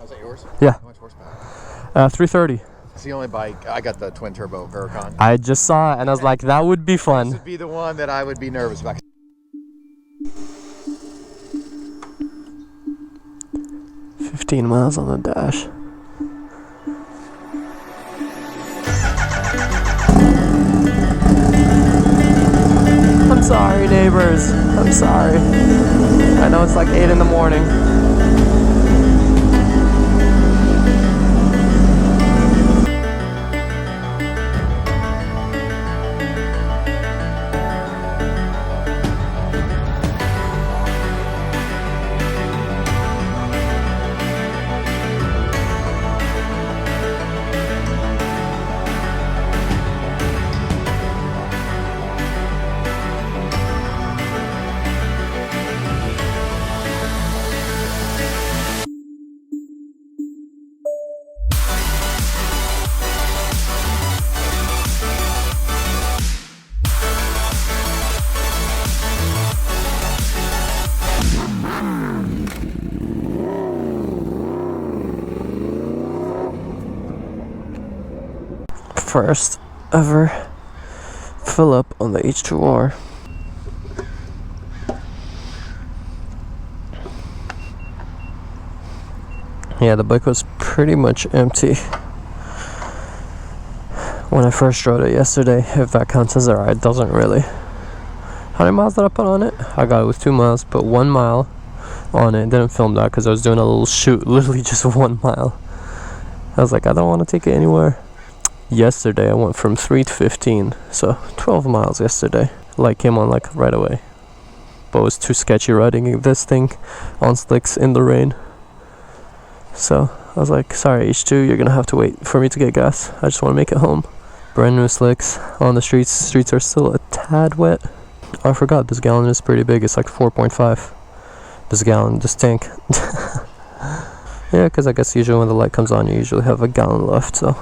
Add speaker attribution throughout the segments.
Speaker 1: Was that yours?
Speaker 2: Yeah.
Speaker 1: How much horsepower?
Speaker 2: 330.
Speaker 1: It's the only bike. I got the twin turbo Huracan.
Speaker 2: I just saw it and I was like, that would be fun.
Speaker 1: This would be the one that I would be nervous about.
Speaker 2: 15 miles on the dash. I'm sorry, neighbors. I'm sorry. I know it's like 8 in the morning. First ever fill up on the H2R. Yeah, the bike was pretty much empty when I first rode it yesterday, if that counts as a ride. Doesn't really. How many miles did I put on it? I got it with 2 miles, put 1 mile on it. Didn't film that because I was doing a little shoot, literally just 1 mile. I was like, I don't want to take it anywhere. Yesterday I went from 3 to 15, so 12 miles yesterday. Light came on like right away, but it was too sketchy riding this thing on slicks in the rain. So I was like, sorry H2, you're gonna have to wait for me to get gas. I just want to make it home. Brand new slicks on the streets. Streets are still a tad wet. Oh, I forgot this gallon is pretty big. It's like 4.5. This gallon, this tank. Yeah, because I guess usually when the light comes on you usually have a gallon left, so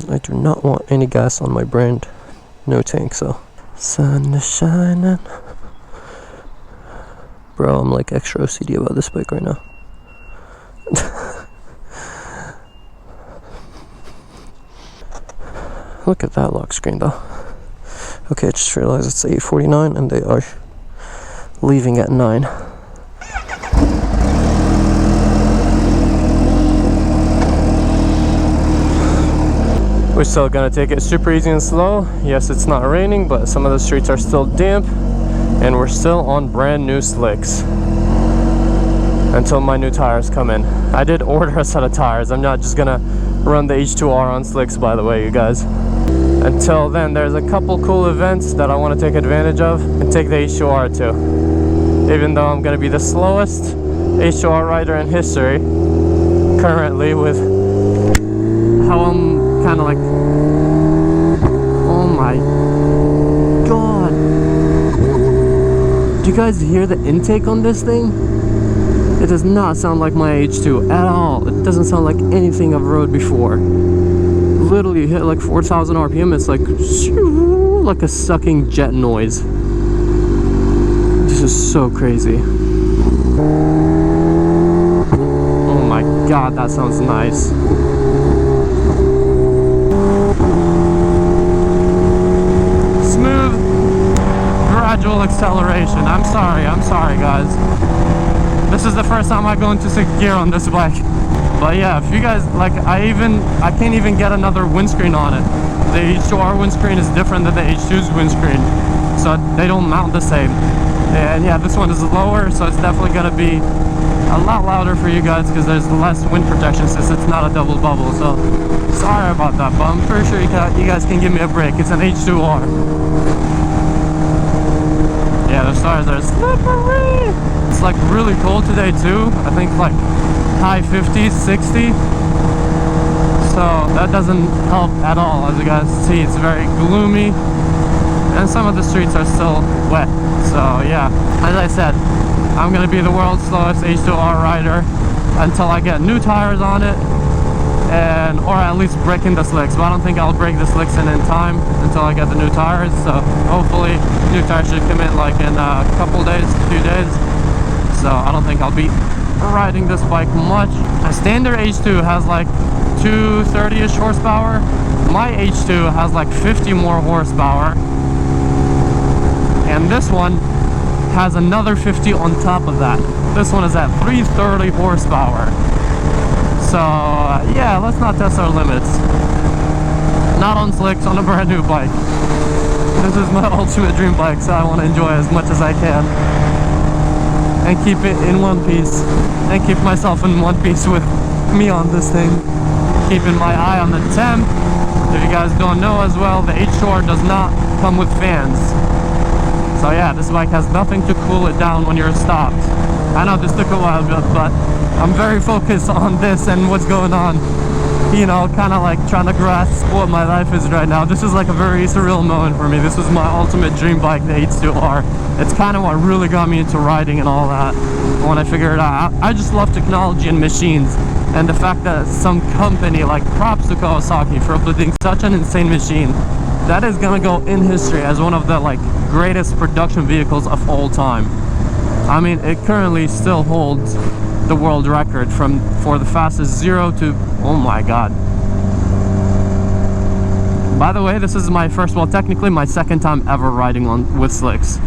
Speaker 2: I do not want any gas on my brand new tank. So sun is shining. Bro, I'm like extra OCD about this bike right now. Look at that lock screen though. Okay, I just realized it's 8:49 and they are leaving at 9. We're still gonna take it super easy and slow. Yes, it's not raining, but some of the streets are still damp, and we're still on brand new slicks until my new tires come in. I did order a set of tires. I'm not just gonna run the H2R on slicks, by the way, you guys. Until then, there's a couple cool events that I want to take advantage of and take the H2R to. Even though I'm gonna be the slowest H2R rider in history currently, with how I'm kind of like, oh my god, do you guys hear the intake on this thing? It does not sound like my H2 at all. It doesn't sound like anything I've rode before. Literally hit like 4,000 RPM. It's like a sucking jet noise. This is so crazy. Oh my god, that sounds nice. Gradual acceleration. I'm sorry guys. This is the first time I go into 6th gear on this bike. But yeah, if you guys like, I can't even get another windscreen on it. The H2R windscreen is different than the H2's windscreen, so they don't mount the same. And yeah, this one is lower, so it's definitely gonna be a lot louder for you guys because there's less wind protection since it's not a double bubble. So sorry about that, but I'm pretty sure you guys can give me a break. It's an H2R. Yeah, the stars are slippery. It's like really cold today too. I think like high 50s, 60. So that doesn't help at all. As you guys see, it's very gloomy. And some of the streets are still wet. So yeah, as I said, I'm gonna be the world's slowest H2R rider until I get new tires on it, or at least breaking the slicks. But I don't think I'll break the slicks in time until I get the new tires. So hopefully new tires should come in like in a couple days, few days. So I don't think I'll beat riding this bike much. A standard H2 has like 230-ish horsepower. My H2 has like 50 more horsepower. And this one has another 50 on top of that. This one is at 330 horsepower. So yeah, let's not test our limits. Not on slicks, on a brand new bike. This is my ultimate dream bike, so I want to enjoy as much as I can. And keep it in one piece. And keep myself in one piece with me on this thing. Keeping my eye on the temp. If you guys don't know as well, the H2R does not come with fans. So yeah, this bike has nothing to cool it down when you're stopped. I know this took a while, but I'm very focused on this and what's going on. You know, kind of like trying to grasp what my life is right now. This is like a very surreal moment for me. This was my ultimate dream bike, the H2R. It's kind of what really got me into riding and all that. When I figured it out, I just love technology and machines. And the fact that some company, like props to Kawasaki for building such an insane machine, that is gonna go in history as one of the like greatest production vehicles of all time. I mean, it currently still holds the world record for the fastest 0 to, oh my god. By the way, this is my first, well, technically my second time ever riding on with slicks,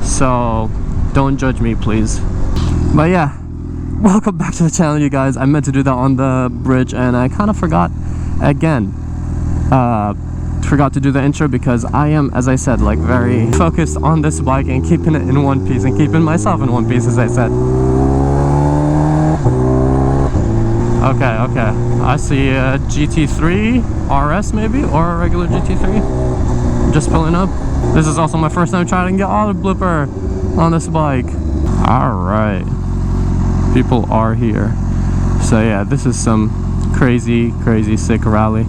Speaker 2: so don't judge me, please. But yeah, welcome back to the channel, you guys. I meant to do that on the bridge and I kind of forgot again. Forgot to do the intro because I am, as I said, like very focused on this bike and keeping it in one piece and keeping myself in one piece, as I said. Okay, I see a GT3 RS maybe, or a regular GT3 just pulling up. This is also my first time trying to get auto blipper on this bike. Alright, people are here. So yeah, this is some crazy sick rally.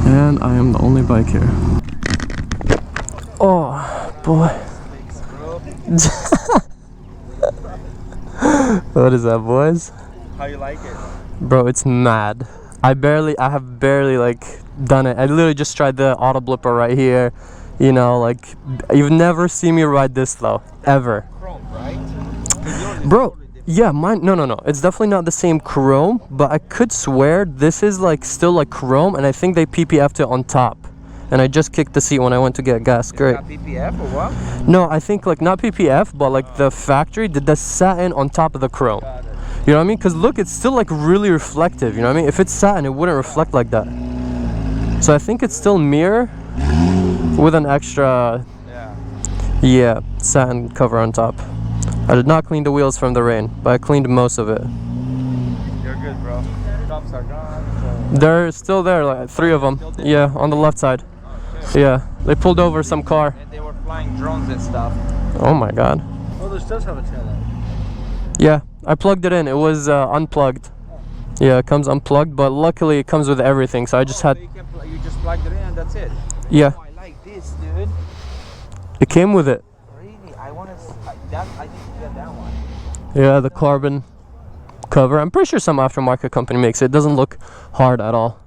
Speaker 2: And I am the only bike here. Oh boy. What is that, boys?
Speaker 1: How you like it?
Speaker 2: Bro, it's mad. I have barely like done it. I literally just tried the auto blipper right here. You know, like you've never seen me ride this though, ever.
Speaker 1: Chrome, right?
Speaker 2: Bro, yeah, mine, no, it's definitely not the same chrome, but I could swear this is like still like chrome, and I think they PPF'd it on top. And I just kicked the seat when I went to get gas. Great.
Speaker 1: Not PPF or what?
Speaker 2: No, I think like not PPF, but like the factory did the satin on top of the chrome. You know what I mean? Because look, it's still like really reflective. You know what I mean? If it's satin, it wouldn't reflect like that. So I think it's still mirror with an extra, yeah, satin cover on top. I did not clean the wheels from the rain, but I cleaned most of it.
Speaker 1: You're good, bro. Drops are gone. So.
Speaker 2: They're still there, like 3 of them. Yeah, on the left side. Yeah, they pulled over some car.
Speaker 1: And they were flying drones and stuff.
Speaker 2: Oh my god.
Speaker 1: Oh, this does have a tail light.
Speaker 2: Yeah, I plugged it in. It was unplugged. Yeah, it comes unplugged, but luckily it comes with everything, so I just had...
Speaker 1: So you just plugged it in and that's it?
Speaker 2: Yeah.
Speaker 1: Oh, I like this, dude.
Speaker 2: It came with it.
Speaker 1: Really? I want to... I need to get that one.
Speaker 2: Yeah, the carbon cover. I'm pretty sure some aftermarket company makes it. It doesn't look hard at all.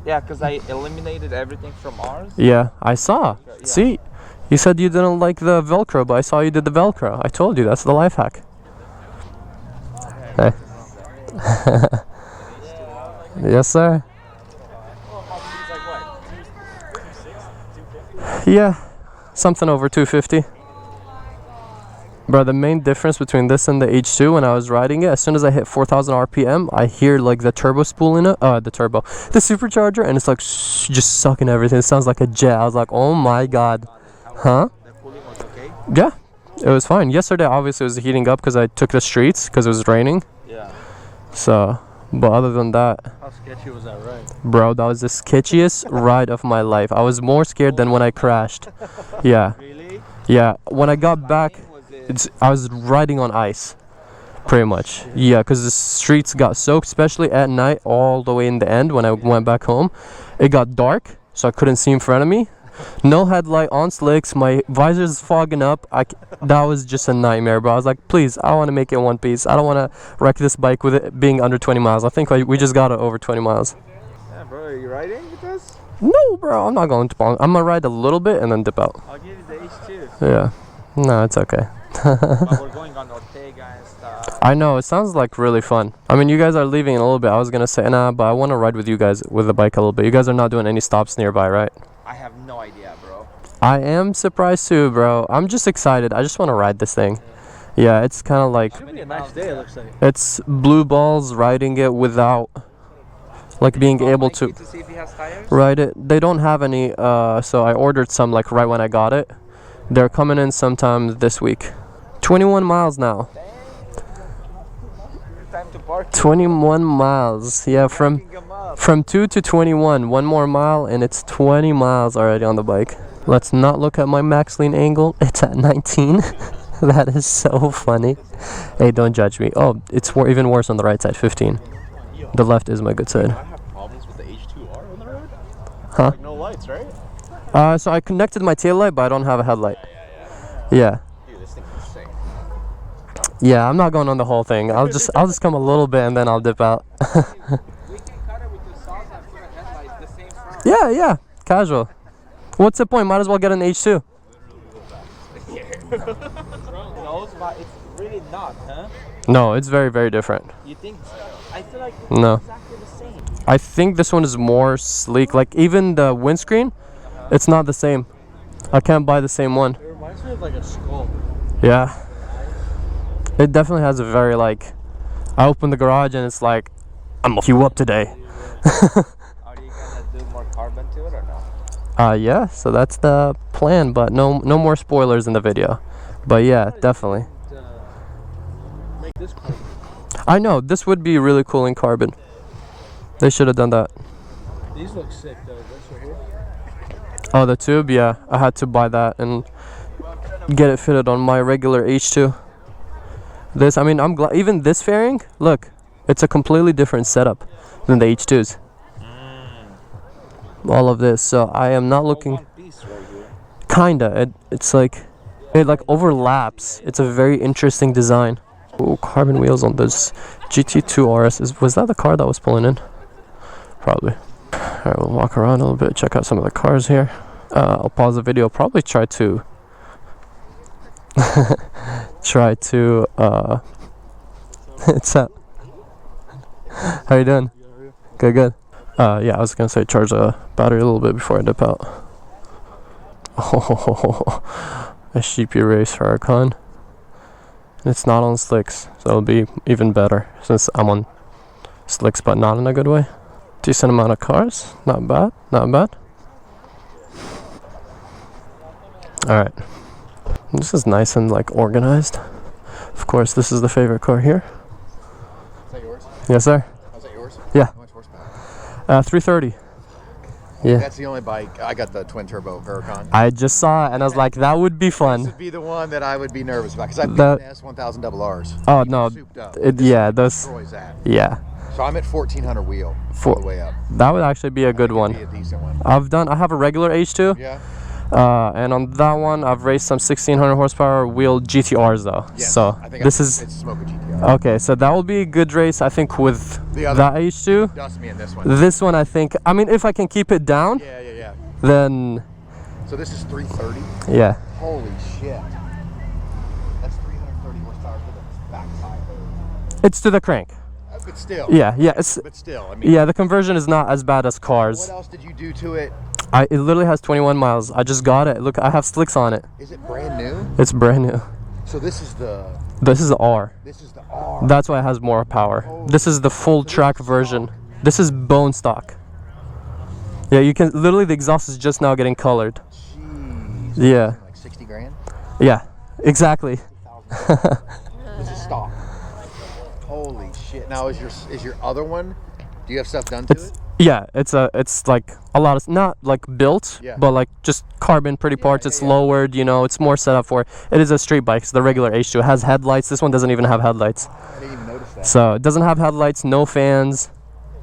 Speaker 1: Yeah, because I eliminated everything from ours.
Speaker 2: Yeah, I saw.
Speaker 1: Yeah.
Speaker 2: See, you said you didn't like the Velcro, but I saw you did the Velcro. I told you, that's the life hack. Hey. Yes, sir. Yeah, something over 250. Bro, the main difference between this and the H2 when I was riding it, as soon as I hit 4,000 RPM, I hear like the turbo spool in it, the supercharger, and it's like just sucking everything. It sounds like a jet. I was like, oh my god. Huh?
Speaker 1: The cooling was okay?
Speaker 2: Yeah, it was fine. Yesterday, obviously, it was heating up because I took the streets because it was raining.
Speaker 1: Yeah.
Speaker 2: So, but other than that,
Speaker 1: How sketchy was that ride?
Speaker 2: bro, that was the sketchiest ride of my life. I was more scared than when I crashed. Yeah.
Speaker 1: Really?
Speaker 2: Yeah, when I got back, I was riding on ice, pretty much. Yeah, because the streets got soaked, especially at night, all the way in the end when I went back home. It got dark, so I couldn't see in front of me. No headlight on slicks. My visor's fogging up. That was just a nightmare, bro. I was like, please, I want to make it one piece. I don't want to wreck this bike with it being under 20 miles. I think we just got it over 20 miles.
Speaker 1: Yeah, bro, are you riding with us?
Speaker 2: No, bro, I'm not going to. I'm gonna ride a little bit and then dip out.
Speaker 1: I'll give you the H2.
Speaker 2: Yeah. No, it's okay.
Speaker 1: But we're going on Ortega and stuff.
Speaker 2: I know, it sounds like really fun. I mean, you guys are leaving in a little bit. I was gonna say, nah, but I want to ride with you guys with the bike a little bit. You guys are not doing any stops nearby, right?
Speaker 1: I have no idea, bro.
Speaker 2: I am surprised too, bro. I'm just excited. I just want to ride this thing. Yeah, it's kind of like,
Speaker 1: Should be a nice day, it looks like.
Speaker 2: it's blue balls riding it without, like, being able to
Speaker 1: see if he has tires?
Speaker 2: ride it. They don't have any, so I ordered some, like, right when I got it. They're coming in sometime this week. 21 miles now.
Speaker 1: Time to park.
Speaker 2: 21 miles. Yeah, from 2 to 21. One more mile and it's 20 miles already on the bike. Let's not look at my max lean angle. It's at 19. That is so funny. Hey, don't judge me. Oh, it's even worse on the right side, 15. The left is my good side.
Speaker 1: I have problems with the H2R on the road.
Speaker 2: Huh?
Speaker 1: Like no lights, right?
Speaker 2: So I connected my taillight, but I don't have a headlight. Yeah.
Speaker 1: Dude, this thing is insane.
Speaker 2: Yeah, I'm not going on the whole thing. I'll just come a little bit and then I'll dip out.
Speaker 1: We can cut it with the sauce and put a headlight, the same front.
Speaker 2: Yeah, casual. What's the point? Might as well get an H2.
Speaker 1: Those, but it's really not, huh?
Speaker 2: No, it's very, very different.
Speaker 1: You think? I feel like it's
Speaker 2: No.
Speaker 1: exactly the same.
Speaker 2: I think this one is more sleek. Like, even the windscreen, it's not the same. I can't buy the same one.
Speaker 1: It reminds me of like a skull.
Speaker 2: Yeah. It definitely has a very, like, I open the garage and it's like, I'm gonna fuel up today.
Speaker 1: Are you gonna do more carbon to it or no?
Speaker 2: Yeah, so that's the plan, but no more spoilers in the video. But yeah, definitely.
Speaker 1: Make this cool.
Speaker 2: I know, this would be really cool in carbon. They should have done that.
Speaker 1: These look sick though. This right here.
Speaker 2: Oh, the tube? Yeah, I had to buy that and get it fitted on my regular H2. This, I mean, I'm glad, even this fairing, look, it's a completely different setup than the H2s. All of this, so I am not looking,
Speaker 1: One piece right here.
Speaker 2: kinda, it's like, it like overlaps. It's a very interesting design. Oh, carbon wheels on this GT2 RS. Was that the car that was pulling in? Probably. Alright, we'll walk around a little bit, check out some of the cars here. I'll pause the video, probably try to it's up. How you doing? Good. Yeah, I was gonna say charge the battery a little bit before I dip out. Oh, a sheepy race for our con. It's not on slicks, so it'll be even better since I'm on slicks, but not in a good way. Decent amount of cars, not bad. Alright, this is nice and like organized. Of course, this is the favorite car here.
Speaker 3: Is that yours?
Speaker 2: Yes, sir.
Speaker 3: Was that yours?
Speaker 2: Yeah.
Speaker 3: How much horsepower?
Speaker 2: 330. Yeah.
Speaker 3: That's the only bike. I got the twin turbo Huracan.
Speaker 2: I just saw it and I was like, that would be
Speaker 3: This
Speaker 2: fun.
Speaker 3: would be the one that I would be nervous about because I've
Speaker 2: That-
Speaker 3: got the S1000 double Rs.
Speaker 2: Oh no,
Speaker 3: Souped up.
Speaker 2: yeah, those,
Speaker 3: Destroys that.
Speaker 2: yeah.
Speaker 3: So I'm at 1400 wheel
Speaker 2: For-
Speaker 3: all the way up.
Speaker 2: That would actually be a good
Speaker 3: It'd
Speaker 2: one.
Speaker 3: Be a decent one.
Speaker 2: I have a regular H2,
Speaker 3: Yeah.
Speaker 2: and on that one I've raced some 1600 horsepower wheel GTRs though.
Speaker 3: Yes.
Speaker 2: So
Speaker 3: I think
Speaker 2: this
Speaker 3: it's
Speaker 2: is
Speaker 3: smoke a GTR.
Speaker 2: okay. So that will be a good race, I think, with
Speaker 3: The other
Speaker 2: that H2.
Speaker 3: Dust me in this one.
Speaker 2: This one, I think. I mean, if I can keep it down,
Speaker 3: Yeah.
Speaker 2: then
Speaker 3: So this is 330.
Speaker 2: yeah.
Speaker 3: Holy shit. That's 330 horsepower for the backside.
Speaker 2: It's to the crank.
Speaker 3: But still.
Speaker 2: Yeah.
Speaker 3: But still, I mean.
Speaker 2: Yeah, the conversion is not as bad as cars.
Speaker 3: What else did you do to it?
Speaker 2: It literally has 21 miles. I just got it. Look, I have slicks on it.
Speaker 3: Is it brand new?
Speaker 2: It's brand new.
Speaker 3: So this is the
Speaker 2: R.
Speaker 3: This is the R.
Speaker 2: That's why it has more power. This is the full track version. This is bone stock. Yeah, you can literally, the exhaust is just now getting colored.
Speaker 3: Jeez.
Speaker 2: Yeah.
Speaker 3: Like 60 grand?
Speaker 2: Yeah, exactly.
Speaker 3: This is stock. Holy shit. Now is your other one, do you have stuff done to it?
Speaker 2: Yeah, it's like a lot of, not like built,
Speaker 3: Yeah.
Speaker 2: but like just carbon pretty parts. It's lowered, you know, it's more set up for, it is a street bike. It's the regular H2. It has headlights. This one doesn't even have headlights.
Speaker 3: I didn't even notice that.
Speaker 2: So it doesn't have headlights, no fans.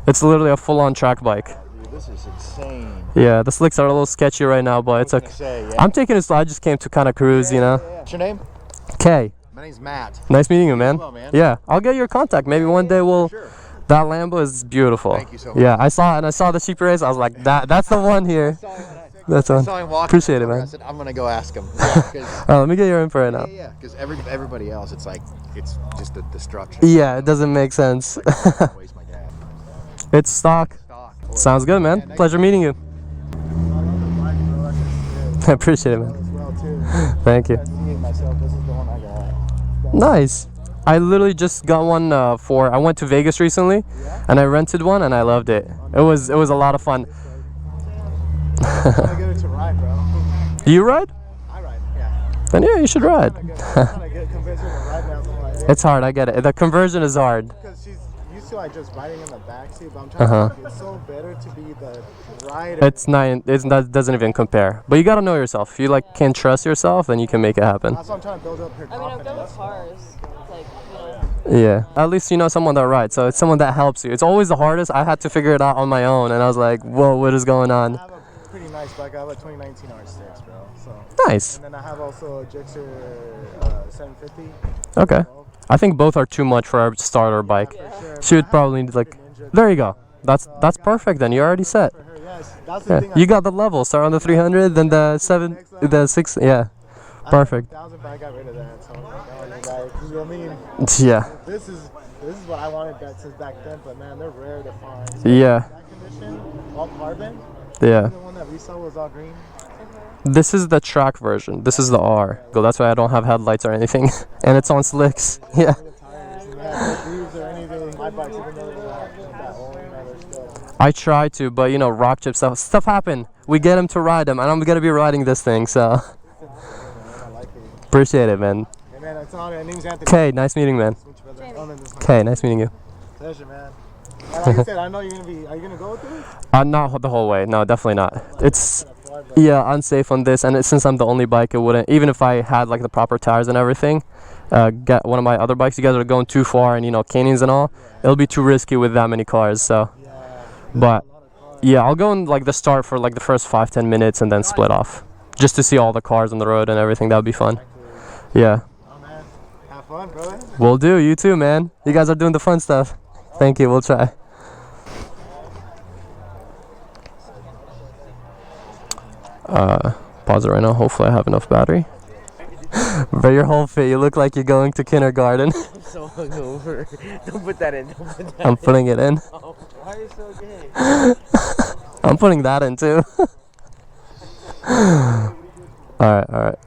Speaker 2: It's literally a full-on track bike.
Speaker 3: this is insane.
Speaker 2: Yeah, the slicks are a little sketchy right now, but it's okay.
Speaker 3: Say, yeah.
Speaker 2: I'm taking it slow. I just came to kind of cruise, you know.
Speaker 3: What's your name?
Speaker 2: Kay.
Speaker 3: My name's Matt.
Speaker 2: Nice meeting you, man.
Speaker 3: Well, man.
Speaker 2: Yeah, I'll get your contact. Maybe one day we'll.
Speaker 3: Sure.
Speaker 2: That Lambo is beautiful.
Speaker 3: Thank you so much.
Speaker 2: Yeah, I saw it and I saw the cheap race. I was like, that's the one here. That's
Speaker 3: I
Speaker 2: one.
Speaker 3: saw him walking.
Speaker 2: Appreciate it,
Speaker 3: I
Speaker 2: man.
Speaker 3: said, I'm gonna go ask him. Yeah,
Speaker 2: Let me get your info right now.
Speaker 3: yeah, because everybody else, it's like it's just a destruction.
Speaker 2: Yeah, it doesn't make sense.
Speaker 3: Waste my gas.
Speaker 2: It's stock. Sounds good, man. Pleasure meeting you. I appreciate it, man. Thank you. Nice. I literally just got one I went to Vegas recently, and I rented one and I loved it. It was a lot of fun.
Speaker 4: I get it to ride, bro.
Speaker 2: Do you ride?
Speaker 4: I ride, yeah.
Speaker 2: Then yeah, you should ride.
Speaker 4: I'm trying to get convinced her to ride now. Like,
Speaker 2: It's hard, I get it. The conversion is hard.
Speaker 4: because she's used to like just riding in the backseat, but I'm trying to it's so better to be the rider.
Speaker 2: It's not. That doesn't even compare. But you gotta know yourself. If you like can trust yourself, then you can make it happen.
Speaker 4: That's what I'm trying to build up her
Speaker 5: I mean, I've
Speaker 4: confidence.
Speaker 5: done with cars, like, you know.
Speaker 2: Yeah. At least you know someone that rides. So it's someone that helps you. It's always the hardest. I had to figure it out on my own, and I was like, whoa, what is going on?
Speaker 4: I have a pretty nice bike. I have a 2019 R6, bro. So.
Speaker 2: Nice.
Speaker 4: And then I have also a Gixxer 750.
Speaker 2: Okay. I think both are too much for our starter bike.
Speaker 4: Sure.
Speaker 2: She would probably need like. There you go. That's perfect. Then you're already set.
Speaker 4: For her, yes. That's the
Speaker 2: Yeah.
Speaker 4: thing.
Speaker 2: You got the level. Start on the 300, then the 7, the 6. Yeah. Perfect.
Speaker 4: 1,000, but I got rid of that. So I'm like, you know what I mean?
Speaker 2: Yeah.
Speaker 4: This is what I wanted that since back then, but man, they're rare to find. So
Speaker 2: Yeah.
Speaker 4: that condition, all carbon.
Speaker 2: Yeah.
Speaker 4: The one that we saw was all green.
Speaker 2: This is the track version. This is the R. So that's why I don't have headlights or anything, and it's on slicks. Yeah.
Speaker 4: The tires, and no grooves or anything. My bike's even though that old, they're still.
Speaker 2: I try to, but you know, rock chip stuff happen. We get them to ride them, and I'm gonna be riding this thing, so
Speaker 4: I like it.
Speaker 2: appreciate it, man.
Speaker 4: Hey man, it's on. My name's Anthony.
Speaker 2: Okay, nice meeting, man. Okay, nice meeting you.
Speaker 4: Pleasure, man. And like I said, I know you're gonna be. Are you gonna go with it?
Speaker 2: Not the whole way. No, definitely not. It's unsafe on this, and since I'm the only bike, it wouldn't. Even if I had like the proper tires and everything, get one of my other bikes. You guys are going too far, and you know, canyons and all. It'll be too risky with that many cars. So, but yeah, I'll go in like the start for like the first 5-10 minutes, and then split off, just to see all the cars on the road and everything. That would be fun. Yeah.
Speaker 4: Oh man, have fun, brother.
Speaker 2: Will do. You too, man. You guys are doing the fun stuff. Thank you. We'll try. Pause it right now. Hopefully I have enough battery. But your whole fit, you look like you're going to kindergarten.
Speaker 1: I'm so hungover. Don't put that in. Don't put that
Speaker 2: I'm putting it in.
Speaker 1: Oh, why are you so gay?
Speaker 2: I'm putting that in too. Alright, alright.